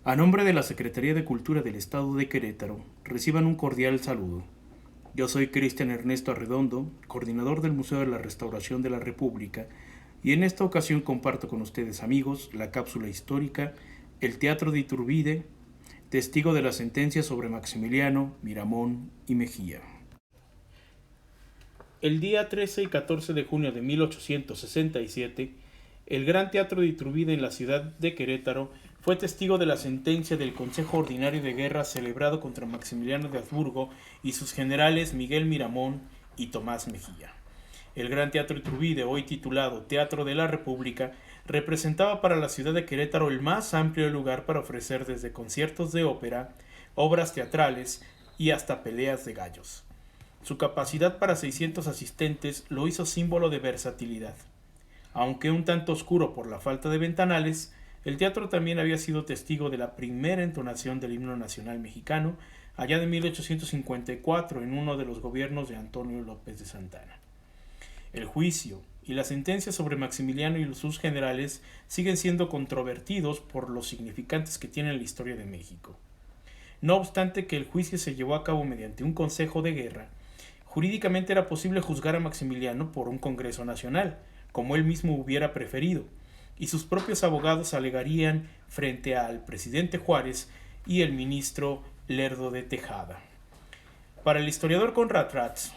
A nombre de la Secretaría de Cultura del Estado de Querétaro, reciban un cordial saludo. Yo soy Cristian Ernesto Arredondo, coordinador del Museo de la Restauración de la República, y en esta ocasión comparto con ustedes, amigos, la cápsula histórica, el Teatro de Iturbide, testigo de la sentencia sobre Maximiliano, Miramón y Mejía. El día 13 y 14 de junio de 1867, el Gran Teatro de Iturbide en la ciudad de Querétaro fue testigo de la sentencia del Consejo Ordinario de Guerra celebrado contra Maximiliano de Habsburgo y sus generales Miguel Miramón y Tomás Mejía. El Gran Teatro de Iturbide, hoy titulado Teatro de la República, representaba para la ciudad de Querétaro el más amplio lugar para ofrecer desde conciertos de ópera, obras teatrales y hasta peleas de gallos. Su capacidad para 600 asistentes lo hizo símbolo de versatilidad. Aunque un tanto oscuro por la falta de ventanales, el teatro también había sido testigo de la primera entonación del himno nacional mexicano, allá de 1854, en uno de los gobiernos de Antonio López de Santana. El juicio y la sentencia sobre Maximiliano y sus generales siguen siendo controvertidos por los significantes que tienen la historia de México. No obstante que el juicio se llevó a cabo mediante un consejo de guerra, jurídicamente era posible juzgar a Maximiliano por un Congreso Nacional, como él mismo hubiera preferido, y sus propios abogados alegarían frente al presidente Juárez y el ministro Lerdo de Tejada. Para el historiador Conrad Ratz,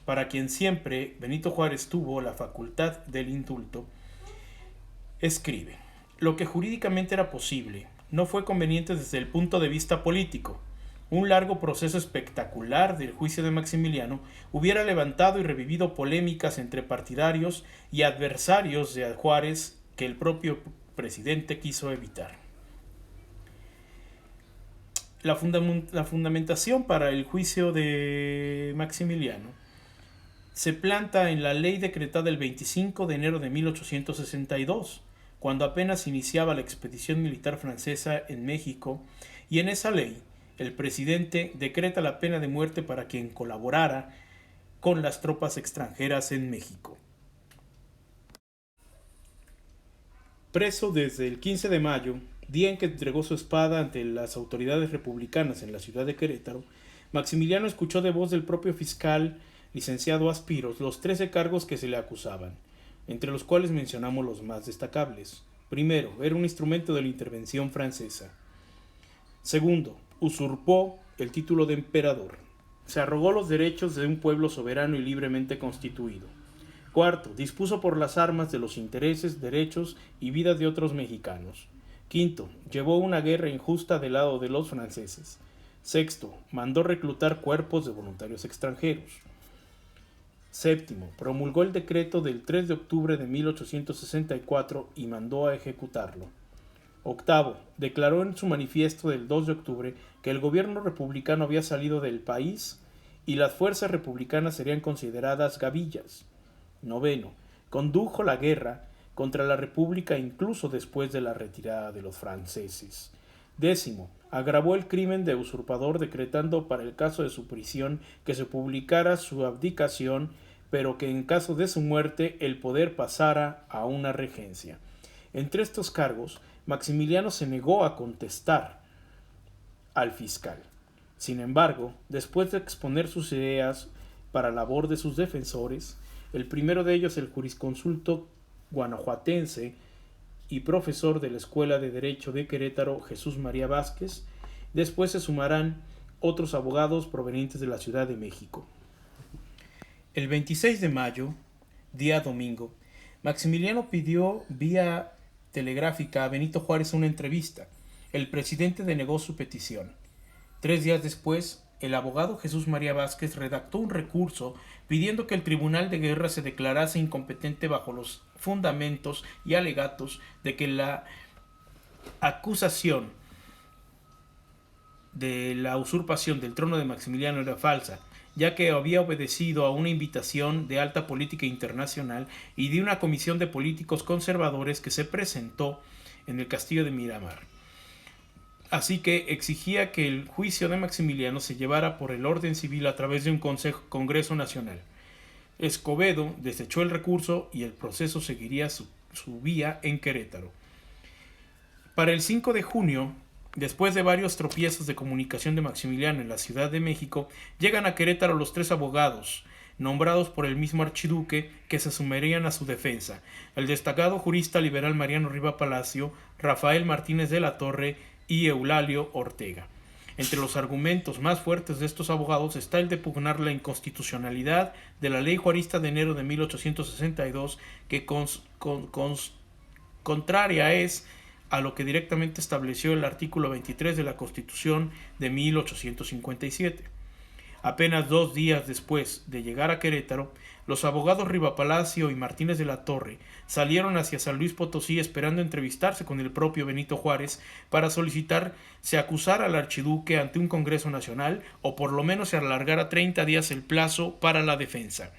para quien siempre Benito Juárez tuvo la facultad del indulto, escribe: lo que jurídicamente era posible no fue conveniente desde el punto de vista político. Un largo proceso espectacular del juicio de Maximiliano hubiera levantado y revivido polémicas entre partidarios y adversarios de Juárez que el propio presidente quiso evitar. La fundamentación para el juicio de Maximiliano se planta en la ley decretada el 25 de enero de 1862, cuando apenas iniciaba la expedición militar francesa en México, y en esa ley el presidente decreta la pena de muerte para quien colaborara con las tropas extranjeras en México. Preso desde el 15 de mayo, día en que entregó su espada ante las autoridades republicanas en la ciudad de Querétaro, Maximiliano escuchó de voz del propio fiscal, licenciado Aspiros, los 13 cargos que se le acusaban, entre los cuales mencionamos los más destacables. Primero, era un instrumento de la intervención francesa. Segundo, usurpó el título de emperador. Se arrogó los derechos de un pueblo soberano y libremente constituido. Cuarto, dispuso por las armas de los intereses, derechos y vidas de otros mexicanos. Quinto, llevó una guerra injusta del lado de los franceses. Sexto, mandó reclutar cuerpos de voluntarios extranjeros. Séptimo, promulgó el decreto del 3 de octubre de 1864 y mandó a ejecutarlo. Octavo, declaró en su manifiesto del 2 de octubre que el gobierno republicano había salido del país y las fuerzas republicanas serían consideradas gavillas. Noveno, condujo la guerra contra la República incluso después de la retirada de los franceses. Décimo, agravó el crimen de usurpador decretando para el caso de su prisión que se publicara su abdicación, pero que en caso de su muerte el poder pasara a una regencia. Entre estos cargos, Maximiliano se negó a contestar al fiscal. Sin embargo, después de exponer sus ideas para labor de sus defensores, el primero de ellos, el jurisconsulto guanajuatense y profesor de la Escuela de Derecho de Querétaro, Jesús María Vázquez, después se sumarán otros abogados provenientes de la Ciudad de México. El 26 de mayo, día domingo, Maximiliano pidió vía telegráfica a Benito Juárez una entrevista. El presidente denegó su petición. 3 días después, el abogado Jesús María Vázquez redactó un recurso pidiendo que el Tribunal de Guerra se declarase incompetente bajo los fundamentos y alegatos de que la acusación de la usurpación del trono de Maximiliano era falsa, ya que había obedecido a una invitación de alta política internacional y de una comisión de políticos conservadores que se presentó en el castillo de Miramar. Así que exigía que el juicio de Maximiliano se llevara por el orden civil a través de un Congreso Nacional. Escobedo desechó el recurso y el proceso seguiría su vía en Querétaro. Para el 5 de junio Después de varios tropiezos de comunicación de Maximiliano en la Ciudad de México, llegan a Querétaro los tres abogados, nombrados por el mismo archiduque, que se sumarían a su defensa: el destacado jurista liberal Mariano Riva Palacio, Rafael Martínez de la Torre y Eulalio Ortega. Entre los argumentos más fuertes de estos abogados está el de pugnar la inconstitucionalidad de la ley juarista de enero de 1862, que contraria es a lo que directamente estableció el artículo 23 de la Constitución de 1857. Apenas 2 días después de llegar a Querétaro, los abogados Rivapalacio y Martínez de la Torre salieron hacia San Luis Potosí esperando entrevistarse con el propio Benito Juárez para solicitar se acusara al archiduque ante un Congreso Nacional, o por lo menos se alargara 30 días el plazo para la defensa.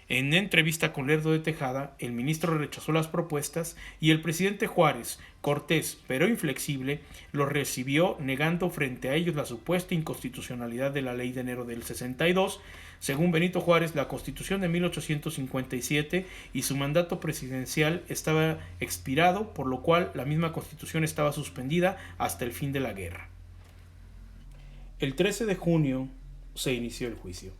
En entrevista con Lerdo de Tejada, el ministro rechazó las propuestas y el presidente Juárez, cortés pero inflexible, los recibió, negando frente a ellos la supuesta inconstitucionalidad de la ley de enero del 62. Según Benito Juárez, la Constitución de 1857 y su mandato presidencial estaba expirado, por lo cual la misma Constitución estaba suspendida hasta el fin de la guerra. El 13 de junio se inició el juicio.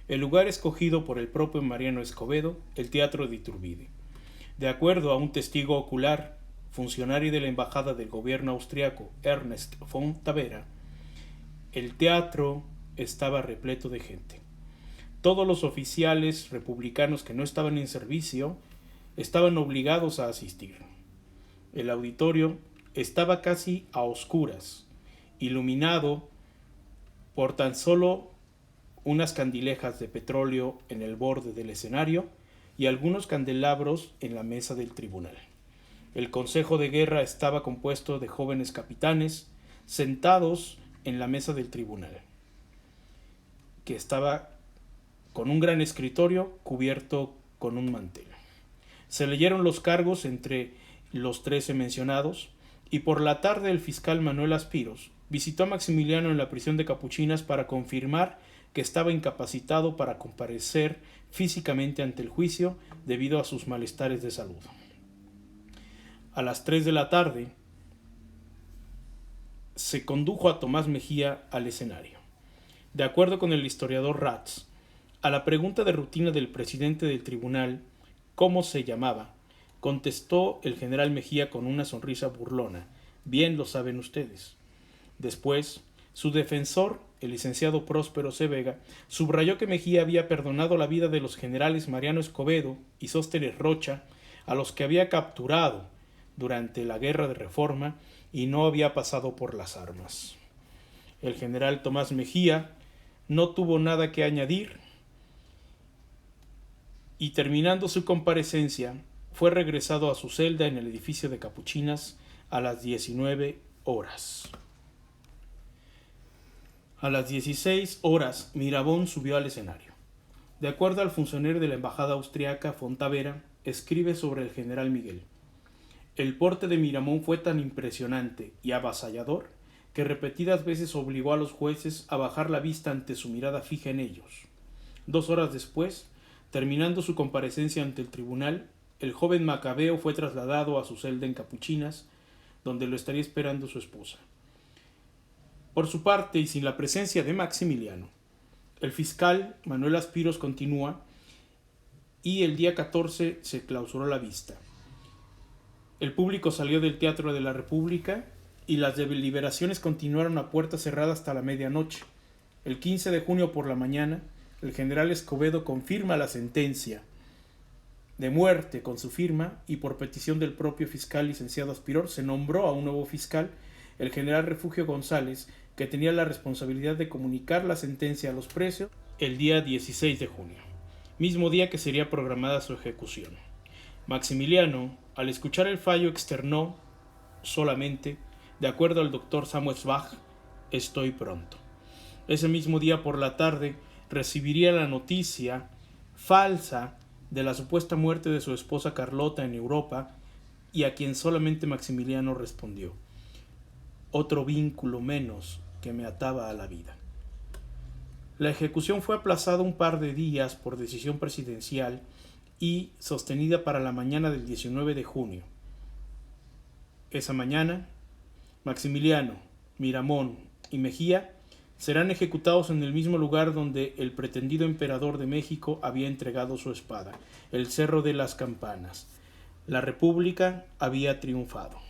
El lugar escogido por el propio Mariano Escobedo, el Teatro de Iturbide. De acuerdo a un testigo ocular, funcionario de la embajada del gobierno austriaco, Ernest von Tavera, el teatro estaba repleto de gente. Todos los oficiales republicanos que no estaban en servicio estaban obligados a asistir. El auditorio estaba casi a oscuras, iluminado por tan solo unas candilejas de petróleo en el borde del escenario y algunos candelabros en la mesa del tribunal. El consejo de guerra estaba compuesto de jóvenes capitanes sentados en la mesa del tribunal, que estaba con un gran escritorio cubierto con un mantel. Se leyeron los cargos entre los 13 mencionados, y por la tarde el fiscal Manuel Aspiros visitó a Maximiliano en la prisión de Capuchinas para confirmar que estaba incapacitado para comparecer físicamente ante el juicio debido a sus malestares de salud. A las 3 de la tarde se condujo a Tomás Mejía al escenario. De acuerdo con el historiador Ratz, a la pregunta de rutina del presidente del tribunal, ¿cómo se llamaba?, contestó el general Mejía con una sonrisa burlona: bien lo saben ustedes. Después, su defensor, el licenciado Próspero C. Vega, subrayó que Mejía había perdonado la vida de los generales Mariano Escobedo y Sóstenes Rocha, a los que había capturado durante la Guerra de Reforma, y no había pasado por las armas. El general Tomás Mejía no tuvo nada que añadir y, terminando su comparecencia, fue regresado a su celda en el edificio de Capuchinas a las 19 horas. A las 16 horas, Mirabón subió al escenario. De acuerdo al funcionario de la embajada austriaca, von Tavera, escribe sobre el general Miguel: el porte de Miramón fue tan impresionante y avasallador que repetidas veces obligó a los jueces a bajar la vista ante su mirada fija en ellos. 2 horas después, terminando su comparecencia ante el tribunal, el joven Macabeo fue trasladado a su celda en Capuchinas, donde lo estaría esperando su esposa. Por su parte, y sin la presencia de Maximiliano, el fiscal Manuel Aspiros continúa, y el día 14 se clausuró la vista. El público salió del Teatro de la República y las deliberaciones continuaron a puerta cerrada hasta la medianoche. El 15 de junio por la mañana, el general Escobedo confirma la sentencia de muerte con su firma, y por petición del propio fiscal licenciado Aspiror se nombró a un nuevo fiscal, el general Refugio González, que tenía la responsabilidad de comunicar la sentencia a los presos el día 16 de junio, mismo día que sería programada su ejecución. Maximiliano, al escuchar el fallo, externó solamente: de acuerdo al doctor Samuel Bach, estoy pronto. Ese mismo día por la tarde recibiría la noticia falsa de la supuesta muerte de su esposa Carlota en Europa, y a quien solamente Maximiliano respondió: otro vínculo menos que me ataba a la vida. La ejecución fue aplazada un par de días por decisión presidencial y sostenida para la mañana del 19 de junio. Esa mañana, Maximiliano, Miramón y Mejía serán ejecutados en el mismo lugar donde el pretendido emperador de México había entregado su espada, el Cerro de las Campanas. La República había triunfado.